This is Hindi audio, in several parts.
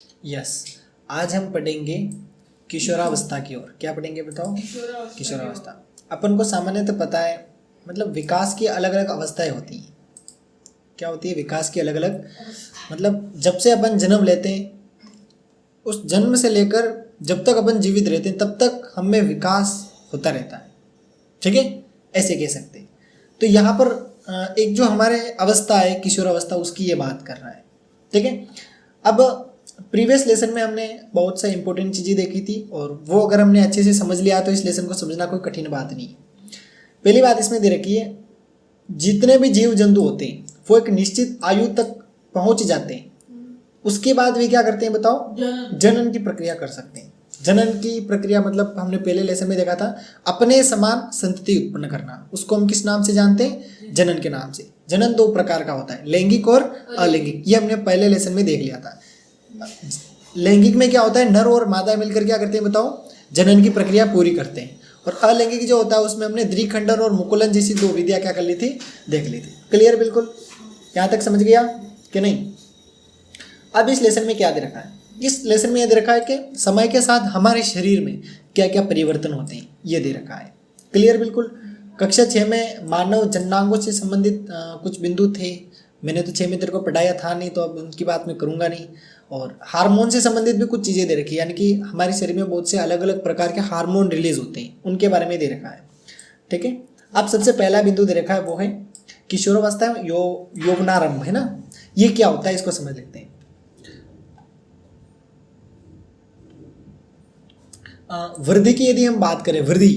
यस, आज हम पढ़ेंगे किशोरावस्था की ओर। क्या पढ़ेंगे बताओ? किशोरावस्था। अपन को सामान्यतः पता है, मतलब विकास की अलग अलग अवस्थाएं होती हैं। क्या होती है? विकास की अलग अलग, मतलब जब से अपन जन्म लेते हैं, उस जन्म से लेकर जब तक अपन जीवित रहते हैं तब तक हम में विकास होता रहता है। ठीक है, ऐसे कह सकते हैं। तो यहाँ पर एक जो हमारे अवस्था है किशोरावस्था, उसकी ये बात कर रहा है। ठीक है, अब प्रीवियस लेसन में हमने बहुत सा इंपॉर्टेंट चीज़ें देखी थी, और वो अगर हमने अच्छे से समझ लिया तो इस लेसन को समझना कोई कठिन बात नहीं है। पहली बात इसमें दे रखी है, जितने भी जीव जंतु होते हैं वो एक निश्चित आयु तक पहुंच जाते हैं, उसके बाद वे क्या करते हैं बताओ? जनन की प्रक्रिया कर सकते हैं। जनन की प्रक्रिया मतलब हमने पहले लेसन में देखा था, अपने समान संतति उत्पन्न करना। उसको हम किस नाम से जानते हैं? जनन के नाम से। जनन दो प्रकार का होता है, लैंगिक और अलैंगिक। ये हमने पहले लेसन में देख लिया था। लैंगिक में क्या होता है? नर और मादा मिलकर क्या करते हैं बताओ? जनन की प्रक्रिया पूरी करते हैं। और अलैंगिक जो होता है उसमें हमने द्विखंडन और मुकुलन जैसी दो विधियां क्या कर ली थी? देख ली थी। क्लियर? बिल्कुल, यहाँ तक समझ गया कि नहीं? अब इस लेसन में क्या दे रखा है? इस लेसन में यह दे रखा है कि समय के साथ हमारे शरीर में क्या क्या परिवर्तन होते हैं, ये दे रखा है। क्लियर? बिल्कुल। कक्षा 6 में मानव जननांगों से संबंधित कुछ बिंदु थे। मैंने तो 6 में तेरे को पढ़ाया था नहीं, तो अब उनकी बात मैं करूँगा नहीं। और हार्मोन से संबंधित भी कुछ चीज़ें दे रखी है, यानी कि हमारे शरीर में बहुत से अलग अलग प्रकार के हार्मोन रिलीज होते हैं, उनके बारे में दे रखा है। ठीक है, अब सबसे पहला बिंदु दे रखा है वो है किशोरावस्था में यौवनारंभ, है ना? ये क्या होता है इसको समझ लेते हैं। वृद्धि की यदि हम बात करें, वृद्धि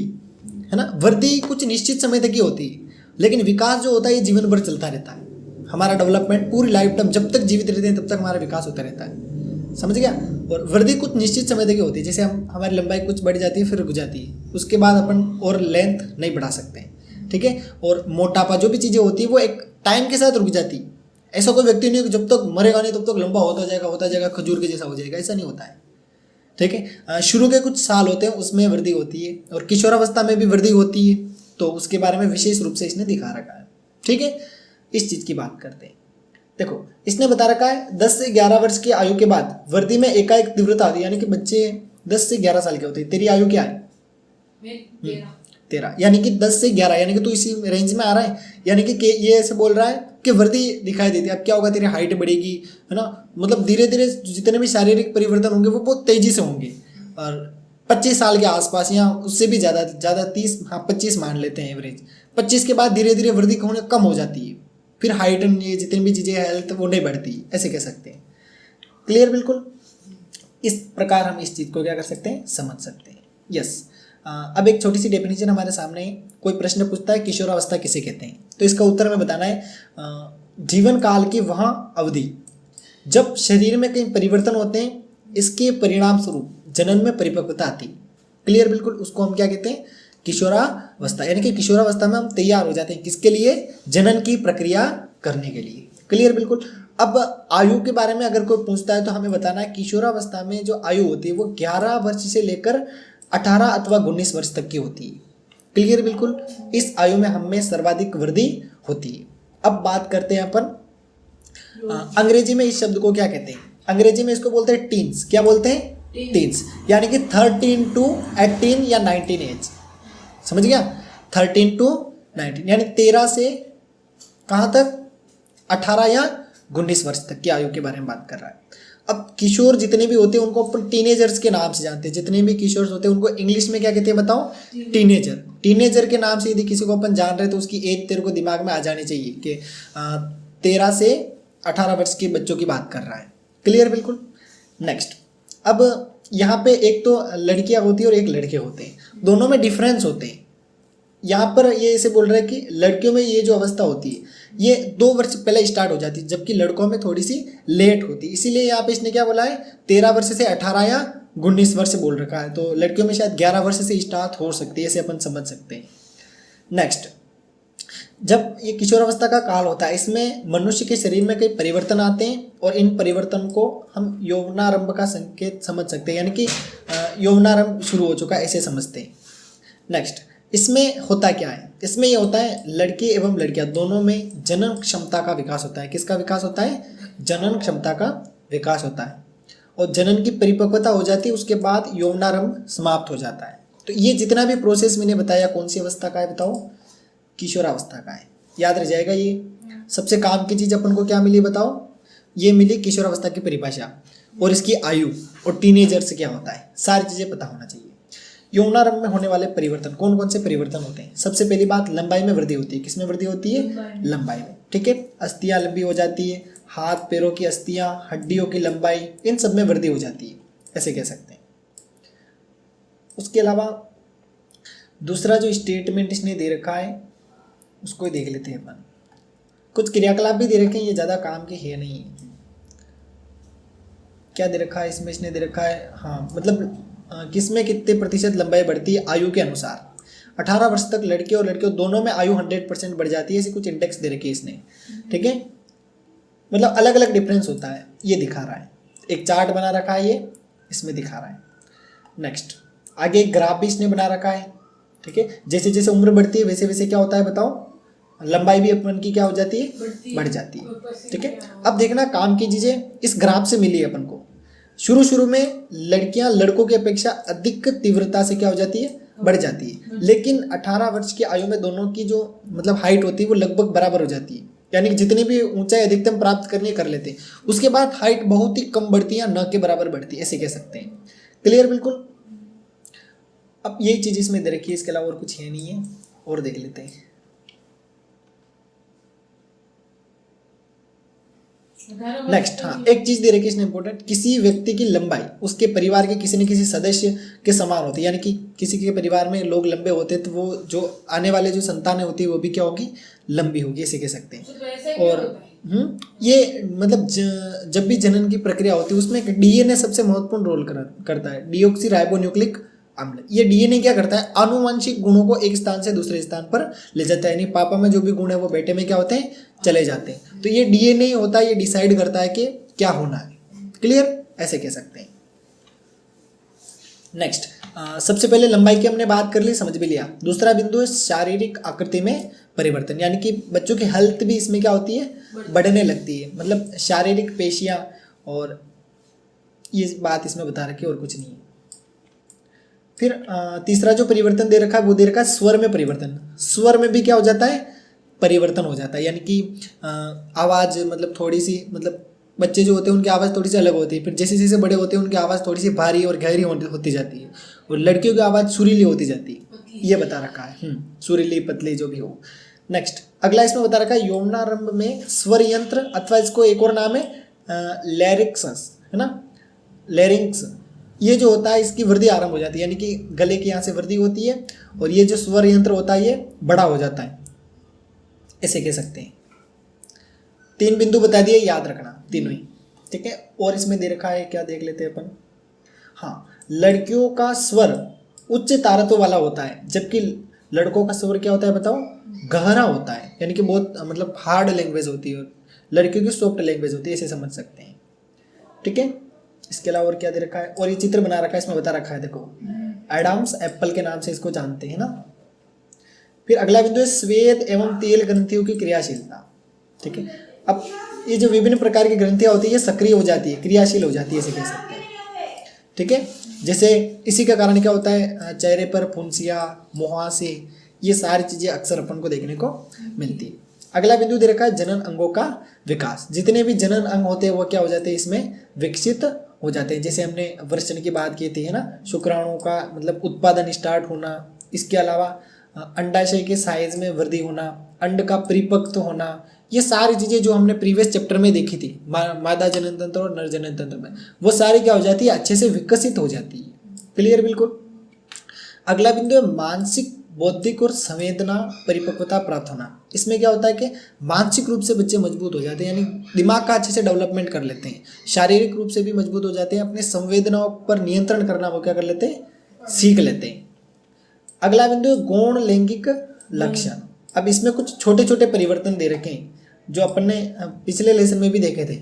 है ना, वृद्धि कुछ निश्चित समय तक ही होती है, लेकिन विकास जो होता है ये जीवन भर चलता रहता है। हमारा डेवलपमेंट पूरी लाइफ टाइम, जब तक जीवित रहते हैं तब तक हमारा विकास होता रहता है। समझ गया? और वृद्धि कुछ निश्चित समय तक ही होती है, जैसे हमारी लंबाई कुछ बढ़ जाती है फिर रुक जाती है, उसके बाद अपन और लेंथ नहीं बढ़ा सकते। ठीक है, और मोटापा जो भी चीज़ें होती है वो एक टाइम के साथ रुक जाती है। ऐसा कोई व्यक्ति नहीं कि जब तक मरेगा नहीं तब तक लंबा होता जाएगा, खजूर के जैसा हो जाएगा, ऐसा नहीं होता है। ठीक है, शुरू के कुछ साल होते हैं उसमें वृद्धि होती है, और किशोरावस्था में भी वृद्धि होती है, तो उसके बारे में विशेष रूप से इसने दिखा रखा है। ठीक है, इस चीज़ की बात करते हैं। देखो, इसने बता रखा है 10 से 11 वर्ष की आयु के बाद वृद्धि में एकाएक तीव्रता आती है, यानी कि बच्चे 10 से 11 साल के होते हैं। तेरी आयु क्या है? 13, यानी कि 10 से 11, यानी कि तू इसी रेंज में आ रहा है। यानी कि ये ऐसे बोल रहा है कि वृद्धि दिखाई देती है। अब क्या होगा? तेरी हाइट बढ़ेगी, है ना? मतलब धीरे धीरे जितने भी शारीरिक परिवर्तन होंगे वो बहुत तेजी से होंगे, और 25 साल के आसपास या उससे भी ज़्यादा 30, हाँ 25 मान लेते हैं एवरेज। 25 के बाद धीरे धीरे वृद्धि होने कम हो जाती है, फिर हाइट, ये जितनी भी चीज़ें हेल्थ वो नहीं बढ़ती, ऐसे कह सकते हैं। क्लियर? बिल्कुल। इस प्रकार हम इस चीज़ को क्या कर सकते हैं? समझ सकते हैं। यस। अब एक छोटी सी डेफिनेशन हमारे सामने, कोई प्रश्न पूछता है किशोरावस्था किसे कहते हैं, तो इसका उत्तर हमें बताना है, जीवन काल की वह अवधि जब शरीर में कई परिवर्तन होते हैं, इसके परिणाम स्वरूप जनन में परिपक्वता आती। क्लियर? बिल्कुल। उसको हम क्या कहते हैं? किशोरावस्था। यानी कि किशोरावस्था में हम तैयार हो जाते हैं, किसके लिए? जनन की प्रक्रिया करने के लिए। क्लियर? बिल्कुल। अब आयु के बारे में अगर कोई पूछता है तो हमें बताना है किशोरावस्था में जो आयु होती है वो 11 वर्ष से लेकर 18 अथवा 19 वर्ष तक की होती है। क्लियर? बिल्कुल। इस आयु में हम में सर्वाधिक वृद्धि होती है। अब बात करते हैं अपन अंग्रेजी में इस शब्द को क्या कहते हैं? अंग्रेजी में इसको बोलते हैं टीन्स। क्या बोलते हैं? टीन्स, यानी कि 13 to 18 या 19 एज। समझ गया? 13 to 19, यानी 13 से कहाँ तक? 18 या 19 वर्ष तक की आयु के बारे में बात कर रहा है। अब किशोर जितने भी होते हैं उनको अपन टीनेजर्स के नाम से जानते हैं। जितने भी किशोर होते हैं उनको इंग्लिश में क्या कहते हैं बताओ? टीनेजर। टीनेजर के नाम से यदि किसी को अपन जान रहे हैं तो उसकी एज तेरे को दिमाग में आ जानी चाहिए कि 13 से 18 वर्ष के बच्चों की बात कर रहा है। क्लियर? बिल्कुल। नेक्स्ट, अब यहाँ पे एक तो लड़कियाँ होती है और एक लड़के होते हैं, दोनों में डिफरेंस होते हैं। यहाँ पर ये ऐसे बोल रहा है कि लड़कियों में ये जो अवस्था होती है ये 2 वर्ष पहले स्टार्ट हो जाती है, जबकि लड़कों में थोड़ी सी लेट होती है। इसीलिए यहाँ पे इसने क्या बोला है? 13 वर्ष से 18 या 19 वर्ष बोल रखा है, तो लड़कियों में शायद 11 वर्ष से स्टार्ट हो सकती है, ऐसे अपन समझ सकते हैं। नेक्स्ट, जब ये किशोरावस्था का काल होता है इसमें मनुष्य के शरीर में कई परिवर्तन आते हैं, और इन परिवर्तन को हम यौवनारंभ का संकेत समझ सकते हैं, यानी कि यौवनारंभ शुरू हो चुका है, ऐसे समझते हैं। नेक्स्ट, इसमें होता क्या है? इसमें ये होता है लड़के एवं लड़कियां दोनों में जनन क्षमता का विकास होता है। किसका विकास होता है? जनन क्षमता का विकास होता है। और जनन की परिपक्वता हो जाती है, उसके बाद यौवनारंभ समाप्त हो जाता है। तो ये जितना भी प्रोसेस मैंने बताया कौन सी अवस्था का है बताओ? किशोरावस्था का है। याद रह जाएगा ये। सबसे काम की चीज अपन को क्या मिली बताओ? ये मिली किशोरावस्था की परिभाषा और इसकी आयु और टीनेजर से क्या होता है, सारी चीजें पता होना चाहिए। यौवनारंभ में होने वाले परिवर्तन कौन कौन से परिवर्तन होते हैं? सबसे पहली बात, लंबाई में वृद्धि होती है। किसमें वृद्धि होती है? लंबाई में। ठीक है, अस्थियां लंबी हो जाती है, हाथ पैरों की अस्थियां, हड्डियों की लंबाई, इन सब में वृद्धि हो जाती है, ऐसे कह सकते हैं। उसके अलावा दूसरा जो स्टेटमेंट इसने दे रखा है उसको ही देख लेते हैं अपन। कुछ क्रियाकलाप भी दे रखे हैं, ये ज्यादा काम के है नहीं। क्या दे रखा है इसमें? इसने दे रखा है, हाँ मतलब किसमें कितने प्रतिशत लंबाई बढ़ती है आयु के अनुसार। 18 वर्ष तक लड़के और लड़कियों दोनों में आयु 100% बढ़ जाती है, ऐसी कुछ इंडेक्स दे रखी है इसने। ठीक है, मतलब अलग अलग डिफरेंस होता है, ये दिखा रहा है। एक चार्ट बना रखा है, ये इसमें दिखा रहा है। नेक्स्ट, आगे एक ग्राफ भी इसने बना रखा है। ठीक है, जैसे जैसे उम्र बढ़ती है वैसे वैसे क्या होता है बताओ? लंबाई भी अपन की क्या हो जाती है? बढ़ जाती है। ठीक है, अब देखना काम की चीजें इस ग्राफ से मिली है अपन को। शुरू शुरू में लड़कियां लड़कों की अपेक्षा अधिक तीव्रता से क्या हो जाती है? बढ़ जाती है। लेकिन 18 वर्ष की आयु में दोनों की जो मतलब हाइट होती है वो लगभग बराबर हो जाती है, यानी कि जितनी भी ऊंचाई अधिकतम प्राप्त करनी कर लेते हैं। उसके बाद हाइट बहुत ही कम बढ़ती है, न के बराबर बढ़ती है, ऐसे कह सकते हैं। क्लियर बिल्कुल। अब यही चीज इसमें दे रखी है, इसके अलावा और कुछ है नहीं है। और देख लेते हैं। नेक्स्ट, हाँ एक चीज दे रखी है इसने इंपॉर्टेंट, किसी व्यक्ति की लंबाई उसके परिवार के किसी न किसी सदस्य के समान होती है। यानी कि किसी के परिवार में लोग लंबे होते हैं तो वो जो आने वाले जो संतानें होती है वो भी क्या होगी? लंबी होगी, ऐसे कह सकते हैं। और ये मतलब जब भी जनन की प्रक्रिया होती है उसमें डीएनए सबसे महत्वपूर्ण रोल करता है, डीऑक्सी राइबोन्यूक्लिक अम्ल। ये डीएनए क्या करता है? आनुवंशिक गुणों को एक स्थान से दूसरे स्थान पर ले जाता है, यानी पापा में जो भी गुण है वो बेटे में क्या होते हैं? चले जाते हैं। तो ये डीएनए होता है, ये डिसाइड करता है कि क्या होना है। क्लियर, ऐसे कह सकते हैं। नेक्स्ट, सबसे पहले लंबाई की हमने बात कर ली, समझ भी लिया। दूसरा बिंदु है शारीरिक आकृति में परिवर्तन, यानी कि बच्चों की हेल्थ भी इसमें क्या होती है? बढ़ने लगती है, मतलब शारीरिक पेशियां, और ये बात इसमें बता रखी है और कुछ नहीं है। फिर तीसरा जो परिवर्तन दे रखा है वो दे रखा है स्वर में परिवर्तन। स्वर में भी क्या हो जाता है? परिवर्तन हो जाता है, यानी कि आवाज़ मतलब थोड़ी सी, मतलब बच्चे जो होते हैं उनकी आवाज़ थोड़ी सी अलग होती है। फिर जैसे जैसे बड़े होते हैं उनकी आवाज़ थोड़ी सी भारी और गहरी होती जाती है, और लड़कियों की आवाज़ सुरीली होती जाती है, ये बता रखा है। सुरीली पतली जो भी हो। नेक्स्ट, अगला इसमें बता रखा है यौवनारंभ में स्वर यंत्र, अथवा इसको एक और नाम है लैरिक्स, है ना, लैरिंक्स, ये जो होता है इसकी वृद्धि आरंभ हो जाती है, यानी कि गले के यहाँ से वृद्धि होती है और ये जो स्वर यंत्र होता है ये बड़ा हो जाता है, ऐसे कह सकते हैं। 3 बिंदु बता दिए, याद रखना तीनों ही। ठीक है, और इसमें दे रखा है, क्या देख लेते हैं अपन। हाँ, लड़कियों का स्वर उच्च तारत्व वाला होता है, जबकि लड़कों का स्वर क्या होता है बताओ? गहरा होता है, यानी कि बहुत मतलब हार्ड लैंग्वेज होती है, लड़कियों की सॉफ्ट लैंग्वेज होती है, ऐसे समझ सकते हैं। ठीक है, इसके अलावा और क्या दे रखा है? और ये चित्र बना रखा है, इसमें बता रखा है, देखो एडम्स एप्पल के नाम से इसको जानते हैं ना। फिर अगला बिंदु है श्वेत एवं तेल ग्रंथियों की क्रियाशीलता। ठीक है, अब ये जो विभिन्न प्रकार की ग्रंथियां होती है ये सक्रिय हो जाती है, क्रियाशील हो जाती है, ऐसे कह सकते हैं। ठीक है, जैसे इसी का कारण क्या होता है? चेहरे पर फुंसियाँ, मुहासे, ये सारी चीजें अक्सर अपन को देखने को मिलती है। अगला बिंदु दे रखा है जनन अंगों का विकास। जितने भी जनन अंग होते हैं वो क्या हो जाते हैं? इसमें विकसित हो जाते हैं। जैसे हमने वृषण की बात की थी, है ना, शुक्राणुओं का मतलब उत्पादन स्टार्ट होना, इसके अलावा अंडाशय के साइज में वृद्धि होना, अंड का परिपक्व होना, ये सारी चीजें जो हमने प्रीवियस चैप्टर में देखी थी मादा जनन तंत्र और नर जनन तंत्र में, वो सारी क्या हो जाती है? अच्छे से विकसित हो जाती है। क्लियर बिल्कुल। अगला बिंदु है मानसिक, बौद्धिक और संवेदना परिपक्वता प्राप्त होना। इसमें क्या होता है कि मानसिक रूप से बच्चे मजबूत हो जाते हैं, यानी दिमाग का अच्छे से डेवलपमेंट कर लेते हैं, शारीरिक रूप से भी मजबूत हो जाते हैं, अपने संवेदनाओं पर नियंत्रण करना वो क्या कर लेते हैं? सीख लेते हैं। अगला बिंदु है गौण लैंगिक लक्षण। अब इसमें कुछ छोटे छोटे परिवर्तन दे रखे हैं जो अपन ने पिछले लेसन में भी देखे थे।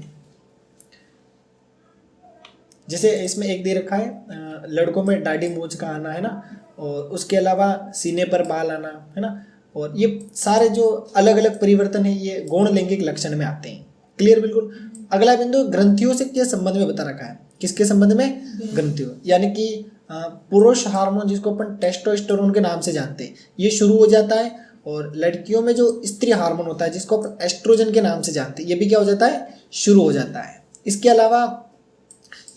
जैसे इसमें एक दे रखा है लड़कों में दाढ़ी मूंछ का आना, है ना, और उसके अलावा सीने पर बाल आना, है ना, और ये सारे जो अलग अलग परिवर्तन है ये गौण लैंगिक लक्षण में आते हैं। क्लियर बिल्कुल। अगला बिंदु ग्रंथियों से क्या संबंध में बता रखा है। किसके संबंध में? ग्रंथियों। यानी कि पुरुष हार्मोन जिसको अपन टेस्टोस्टेरोन के नाम से जानते हैं, ये शुरू हो जाता है, और लड़कियों में जो स्त्री हार्मोन होता है जिसको अपन एस्ट्रोजन के नाम से जानते हैं, ये भी क्या हो जाता है? शुरू हो जाता है। इसके अलावा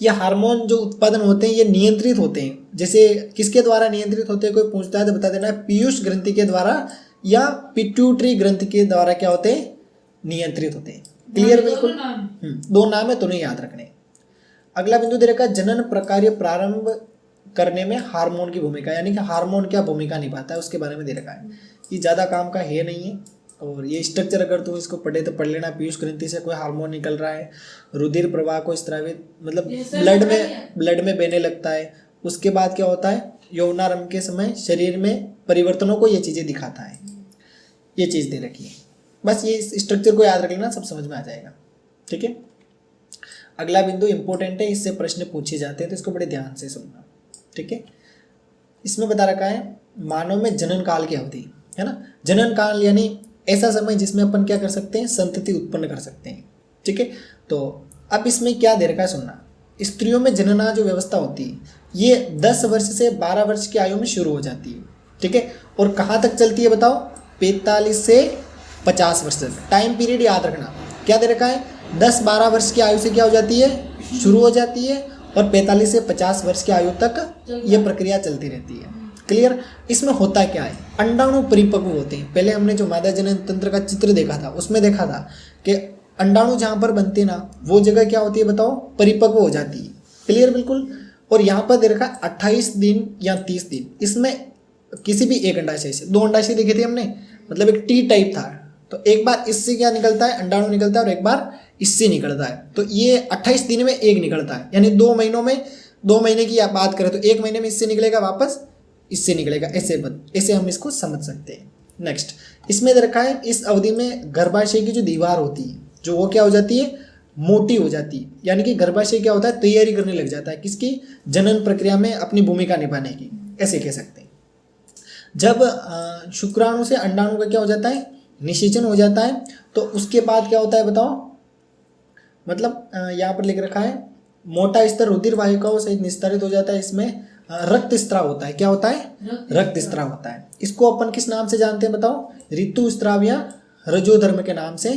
ये हार्मोन जो उत्पादन होते हैं ये नियंत्रित होते हैं। जैसे किसके द्वारा नियंत्रित होते हैं, कोई पूछता है तो बता देना, पीयूष ग्रंथि के द्वारा या पिट्यूटरी ग्रंथि के द्वारा क्या होते हैं? नियंत्रित होते हैं। क्लियर? बिल्कुल। दो नाम है, दोनों याद रखने। अगला बिंदु दे रखा है जनन प्रक्रिया प्रारंभ करने में हार्मोन की भूमिका, यानी कि हार्मोन क्या भूमिका निभाता है उसके बारे में दे रखा है। ये ज़्यादा काम का है नहीं है, और ये स्ट्रक्चर अगर तुम इसको पढ़े तो पढ़ लेना। पीयूष ग्रंथि से कोई हार्मोन निकल रहा है, रुधिर प्रवाह को स्रावित मतलब ब्लड में बहने लगता है। उसके बाद क्या होता है? यौनारंभ के समय शरीर में परिवर्तनों को ये चीज़ें दिखाता है। ये चीज़ दे रखी है, बस ये स्ट्रक्चर को याद रख लेना, सब समझ में आ जाएगा। ठीक है। अगला बिंदु इंपॉर्टेंट है, इससे प्रश्न पूछे जाते हैं तो इसको बड़े ध्यान से सुनना। ठीक है। इसमें बता रखा है मानव में जनन काल की अवधि, है ना। जनन काल यानी ऐसा समय जिसमें अपन क्या कर सकते हैं? संतति उत्पन्न कर सकते हैं। ठीक है। तो अब इसमें क्या दे रखा है सुनना। स्त्रियों में जनना जो व्यवस्था होती है ये 10 वर्ष से 12 वर्ष की आयु में शुरू हो जाती है। ठीक है। और कहाँ तक चलती है बताओ? 45 से 50 वर्ष तक। टाइम पीरियड याद रखना। क्या दे रखा है? 10-12 वर्ष की आयु से क्या हो जाती है? शुरू हो जाती है, और 45 से 50 वर्ष की आयु तक ये प्रक्रिया चलती रहती है। क्लियर? इसमें होता क्या है? अंडाणु परिपक्व होते हैं। पहले हमने जो मादा जनन तंत्र का चित्र देखा था उसमें देखा था कि अंडाणु जहाँ पर बनते हैं ना वो जगह क्या होती है बताओ? परिपक्व हो जाती है। क्लियर? बिल्कुल। और यहाँ पर दे रखा 28 दिन या 30 दिन। इसमें किसी भी एक अंडाशय से, 2 अंडाशय देखे थे हमने, मतलब एक टी टाइप था, तो एक बार इससे क्या निकलता है? अंडाणु निकलता है, और एक बार इससे निकलता है। तो ये 28 दिन में एक निकलता है, यानी 2 महीनों में, 2 महीने की बात करें तो 1 महीने में इससे निकलेगा, वापस इससे निकलेगा। ऐसे हम इसको समझ सकते हैं। नेक्स्ट, इसमें दे रखा है इस अवधि में गर्भाशय की जो दीवार होती है जो वो क्या हो जाती है? मोटी हो जाती है। यानी कि गर्भाशय क्या होता है? तैयारी करने लग जाता है किसकी? जनन प्रक्रिया में अपनी भूमिका निभाने की, ऐसे कह सकते हैं। जब शुक्राणु से अंडाणु का क्या हो जाता है? निषेचन हो जाता है, तो उसके बाद क्या होता है बताओ? मतलब यहाँ पर लिख रखा है मोटा स्तर रुधिर वाहिकाओं सहित निस्तारित हो जाता है। इसमें रक्त स्त्राव होता है। क्या होता है? रक्त स्त्राव होता है। इसको अपन किस नाम से जानते हैं बताओ? ऋतुस्राव या रजोधर्म के नाम से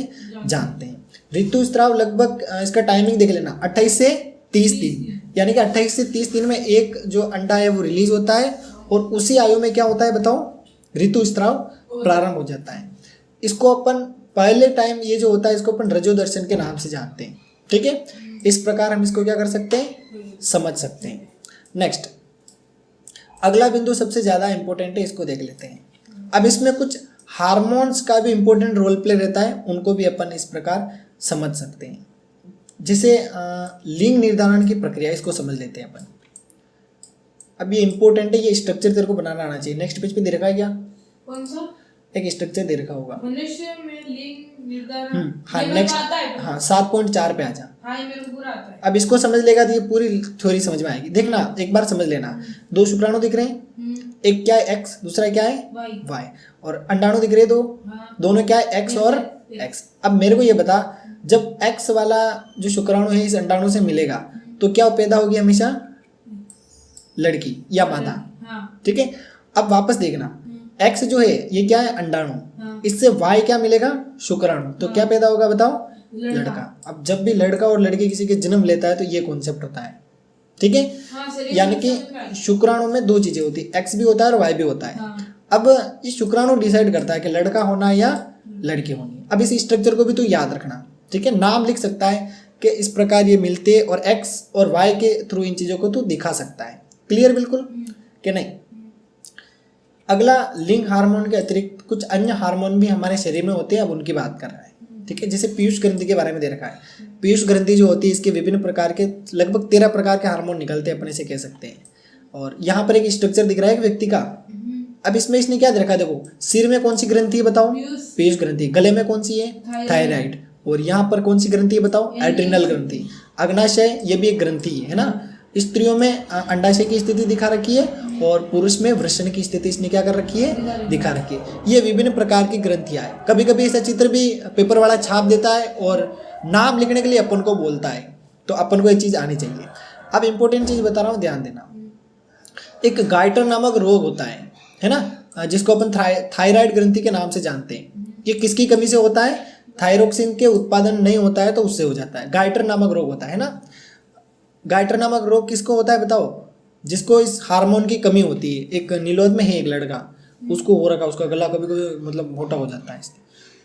जानते हैं। ऋतुस्राव लगभग इसका टाइमिंग देख लेना, 28 से 30 दिन, यानी कि 28 से 30 दिन में एक जो अंडा है वो रिलीज होता है, और उसी आयु में क्या होता है बताओ? ऋतुस्राव प्रारंभ हो जाता है। इसको अपन पहले टाइम ये जो होता है इसको अपन रजोदर्शन के नाम से जानते हैं। ठीक है। इस प्रकार हम इसको क्या कर सकते हैं? समझ सकते हैं। नेक्स्ट, अगला बिंदु सबसे ज़्यादा इंपॉर्टेंट है, इसको देख लेते हैं। अब इसमें कुछ हार्मोन्स का भी इंपॉर्टेंट रोल प्ले रहता है, उनको भी अपन इस प्रकार समझ सकते हैं। जैसे लिंग निर्धारण की प्रक्रिया, इसको समझ लेते हैं अपन। अब ये इंपॉर्टेंट है, ये स्ट्रक्चर तेरे को बनाना आना चाहिए। नेक्स्ट पेज पे दे रखा है क्या? कौन सा? एक स्ट्रक्चर दे रखा होगा मनुष्य में लिंग निर्धारण। हाँ नेक्स्ट, हाँ 7.4 पे आ जा। हाँ, ये मेरे को पूरा आता है। अब इसको समझ लेगा तो ये पूरी थ्योरी समझ में आएगी। देखना एक बार समझ लेना। 2 शुक्राणु दिख रहे हैं, एक क्या है X, दूसरा क्या है Y, और अंडाणु दिख रहे हैं 2, दोनों क्या है X और X। अब मेरे को ये बता, जब X वाला जो शुक्राणु है इस अंडाणु से मिलेगा तो क्या पैदा होगी? हमेशा लड़की या मादा। ठीक है। अब वापस देखना, X जो है ये क्या है? अंडाणु, इससे Y क्या मिलेगा? शुक्राणु, तो क्या पैदा होगा बताओ? लड़का। अब जब भी लड़का और लड़की किसी के जन्म लेता है तो ये कॉन्सेप्ट होता है। ठीक है। यानी कि शुक्राणु में 2 चीजें होती है, X भी होता है और Y भी होता है। अब ये शुक्राणु डिसाइड करता है कि लड़का होना या लड़की होनी। अब इस स्ट्रक्चर को भी तो याद रखना। ठीक है। नाम लिख सकता है कि इस प्रकार ये मिलते और X और Y के थ्रू इन चीजों को तू दिखा सकता है। क्लियर? बिल्कुल कि नहीं? अगला, लिंग हार्मोन के अतिरिक्त कुछ अन्य हार्मोन भी हमारे शरीर में होते हैं, अब उनकी बात कर रहा है। ठीक है। जैसे पीयूष ग्रंथि के बारे में दे रखा है। पीयूष ग्रंथि जो होती है इसके विभिन्न प्रकार के लगभग 13 प्रकार के हार्मोन निकलते हैं, अपने से कह सकते हैं। और यहाँ पर एक स्ट्रक्चर दिख रहा है व्यक्ति का। अब इसमें इसने क्या दे रखा है? देखो, सिर में कौन सी ग्रंथि है बताओ? पीयूष ग्रंथि। गले में कौन सी है? थायराइड। और यहाँ पर कौन सी ग्रंथि है बताओ? एड्रिनल ग्रंथि। अग्नाशय ये भी एक ग्रंथि है ना। स्त्रियों में अंडाशय की स्थिति दिखा रखी है, और पुरुष में वृषण की स्थिति इसने क्या कर रखी है? दिखा रखी है। ये विभिन्न प्रकार की ग्रंथियां है। कभी कभी ऐसा चित्र भी पेपर वाला छाप देता है और नाम लिखने के लिए अपन को बोलता है, तो अपन को ये चीज़ आनी चाहिए। अब इंपॉर्टेंट चीज बता रहा हूँ, ध्यान देना। एक गाइटर नामक रोग होता है ना, जिसको अपन थायराइड ग्रंथि के नाम से जानते हैं। ये किसकी कमी से होता है? थायरोक्सिन के उत्पादन नहीं होता है तो उससे हो जाता है। गाइटर नामक रोग होता है ना। गाइटर नामक रोग किसको होता है बताओ? जिसको इस हार्मोन की कमी होती है। एक नीलोद में है एक लड़का, उसको हो रखा, उसका गला कभी कभी मतलब मोटा हो जाता है,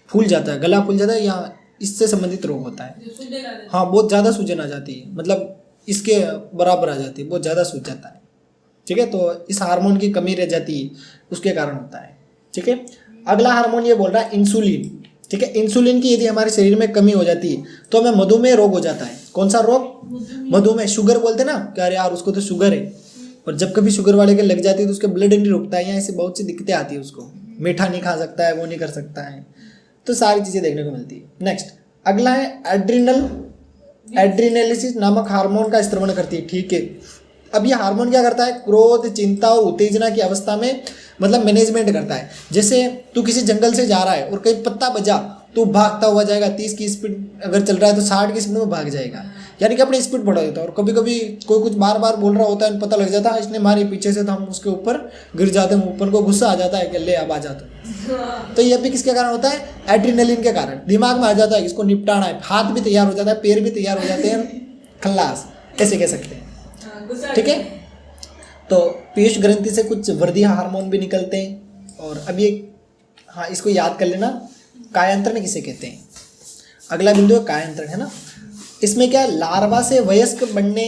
फूल जाता है, गला फूल जाता है, या इससे संबंधित रोग होता है। जो सूजन आ जाती हाँ, बहुत ज़्यादा सूजन आ जाती है, मतलब इसके बराबर आ जाती है, बहुत ज़्यादा सूज जाता है। ठीक है, तो इस हार्मोन की कमी रह जाती है, उसके कारण होता है। ठीक है, अगला हार्मोन ये बोल रहा है इंसुलिन। ठीक है, इंसुलिन की यदि हमारे शरीर में कमी हो जाती है तो हमें मधुमेह रोग हो जाता है। कौन सा रोग? मधुमेह। शुगर बोलते ना कि अरे यार उसको तो शुगर है, और जब कभी शुगर वाले के लग जाती है तो उसके ब्लड नहीं रुकता है, या ऐसी बहुत सी दिक्कतें आती है। उसको मीठा नहीं खा सकता है, वो नहीं कर सकता है, तो सारी चीज़ें देखने को मिलती है। नेक्स्ट अगला है एड्रिनलिसिस नामक हार्मोन का स्त्रवण करती है। ठीक है, अब ये हार्मोन क्या करता है? क्रोध, चिंता और उत्तेजना की अवस्था में मतलब मैनेजमेंट करता है। जैसे तू किसी जंगल से जा रहा है और कहीं पत्ता बजा, तो भागता हुआ जाएगा। 30 की स्पीड अगर चल रहा है तो 60 की स्पीड में भाग जाएगा, यानी कि अपनी स्पीड बढ़ा देता है। और कभी कभी कोई कुछ बार बार बोल रहा होता है, पता लग जाता है इसने मारी पीछे से, तो हम उसके ऊपर गिर जाते हैं। ऊपर को गुस्सा आ जाता है कि ले अब आ जाता है। तो ये भी किसके कारण होता है? एड्रिनलिन के कारण। दिमाग में आ जाता है इसको निपटाना है, हाथ भी तैयार हो जाता है, पैर भी तैयार हो जाते हैं, खल्लास ऐसे कह सकते हैं। ठीक है, तो पीयूष ग्रंथि से कुछ वर्धीय हार्मोन भी निकलते हैं। और अब ये, हाँ, इसको याद कर लेना, कायांतरण किसे कहते हैं। अगला बिंदु है कायांतरण, है ना। इसमें क्या, लार्वा से वयस्क बनने,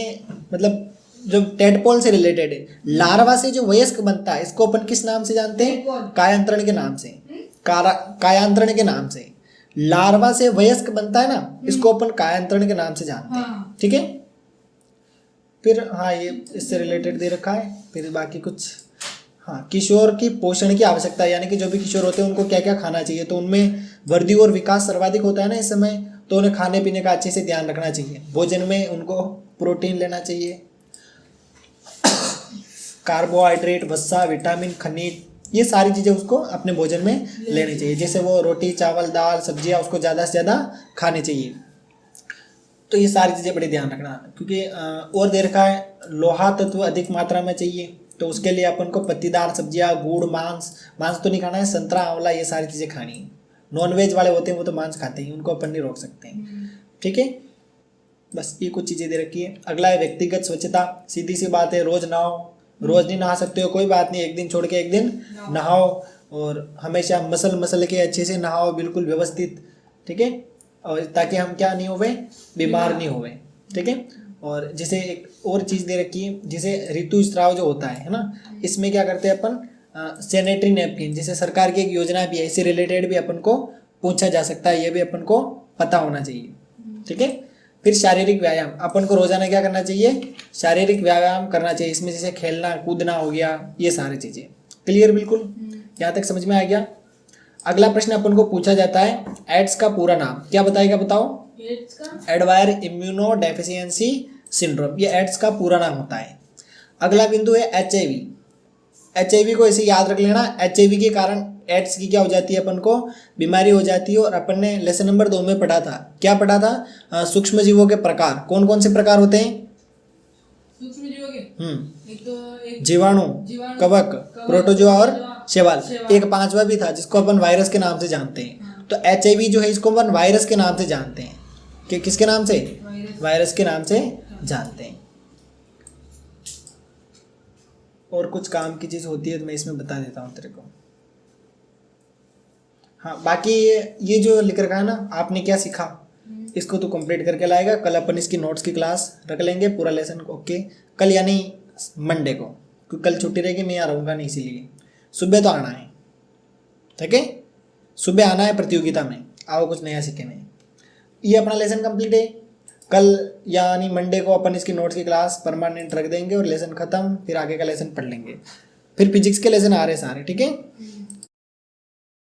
मतलब जो टेडपोल से रिलेटेड है, लार्वा से जो वयस्क बनता है इसको अपन किस नाम से जानते हैं? कायांतरण के नाम से। कायांतरण के नाम से। लार्वा से वयस्क बनता है ना, इसको अपन कायांतरण के नाम से जानते हैं। ठीक है, फिर हाँ ये इससे रिलेटेड दे रखा है। फिर बाकी कुछ, हाँ, किशोर की पोषण की आवश्यकता, यानी कि जो भी किशोर होते हैं उनको क्या क्या खाना चाहिए। तो उनमें वृद्धि और विकास सर्वाधिक होता है ना इस समय, तो उन्हें खाने पीने का अच्छे से ध्यान रखना चाहिए। भोजन में उनको प्रोटीन लेना चाहिए, कार्बोहाइड्रेट, वसा, विटामिन, खनिज, ये सारी चीज़ें उसको अपने भोजन में लेनी चाहिए। जैसे वो रोटी, चावल, दाल, सब्जियाँ उसको ज़्यादा से ज़्यादा खाने चाहिए। तो ये सारी चीज़ें बड़ी ध्यान रखना, क्योंकि और देर का है, लोहा तत्व अधिक मात्रा में चाहिए, तो उसके लिए अपन को पत्तीदार सब्जियां, गुड़, मांस तो नहीं खाना है, संतरा, आंवला, ये सारी चीज़ें खानी है। नॉनवेज वाले होते हैं वो तो मांस खाते हैं, उनको अपन नहीं रोक सकते हैं। ठीक है, बस ये कुछ चीज़ें दे रखी है। अगला है व्यक्तिगत स्वच्छता। सीधी सी बात है, रोज नहाओ। रोज नहीं नहा सकते हो कोई बात नहीं, एक दिन छोड़ के एक दिन नहाओ, और हमेशा मसल के अच्छे से नहाओ, बिल्कुल व्यवस्थित। ठीक है, और ताकि हम क्या नहीं होवे, बीमार नहीं होवे। ठीक है, और जैसे एक और चीज़ दे रखी है, जैसे ऋतुस्राव जो होता है ना, इसमें क्या करते हैं अपन, सैनिटरी नैपकिन, जैसे सरकार की एक योजना भी है, इससे रिलेटेड भी अपन को पूछा जा सकता है, ये भी अपन को पता होना चाहिए। ठीक है, फिर शारीरिक व्यायाम, अपन को रोजाना क्या करना चाहिए? शारीरिक व्यायाम करना चाहिए। इसमें जैसे खेलना कूदना हो गया, ये सारी चीज़ें। क्लियर? बिल्कुल, यहाँ तक समझ में आ गया। अगला प्रश्न अपन को पूछा जाता है, एड्स का पूरा नाम क्या बताएगा, बताओ? एड्स का एडवायर इम्यूनो डेफिशिएंसी सिंड्रोम, ये एड्स का पूरा नाम होता है। अगला बिंदु है HIV। HIV को ऐसे याद रख लेना, HIV के कारण एड्स की क्या हो जाती है, अपन को बीमारी हो जाती है। और अपन ने लेसन नंबर 2 में पढ़ा था, क्या पढ़ा था? सूक्ष्म जीवों के प्रकार। कौन कौन से प्रकार होते हैं? सूक्ष्म जीवों के एक जीवाणु, कवक, प्रोटोजोआ और शैवाल। एक 5वां भी था जिसको अपन वायरस के नाम से जानते हैं। तो HIV जो है इसको अपन वायरस के नाम से जानते हैं। कि किसके नाम से? वायरस के नाम से जानते हैं। और कुछ काम की चीज़ होती है तो मैं इसमें बता देता हूँ तेरे को। हाँ, बाकी ये जो लिख रखा है ना, आपने क्या सीखा इसको तो कंप्लीट करके लाएगा। कल अपन इसकी नोट्स की क्लास रख लेंगे, पूरा लेसन। ओके, कल यानी मंडे को, क्योंकि कल छुट्टी रहेगी, मैं यहाँ रहूँगा नहीं, इसीलिए सुबह तो आना है। ठीक है, सुबह आना है प्रतियोगिता में, आओ कुछ नया सीखेंगे। ये अपना लेसन कंप्लीट है। कल यानी मंडे को अपन इसकी नोट्स की क्लास परमानेंट रख देंगे और लेसन खत्म, फिर आगे का लेसन पढ़ लेंगे। फिर फिजिक्स के लेसन आ रहे सारे। ठीक है।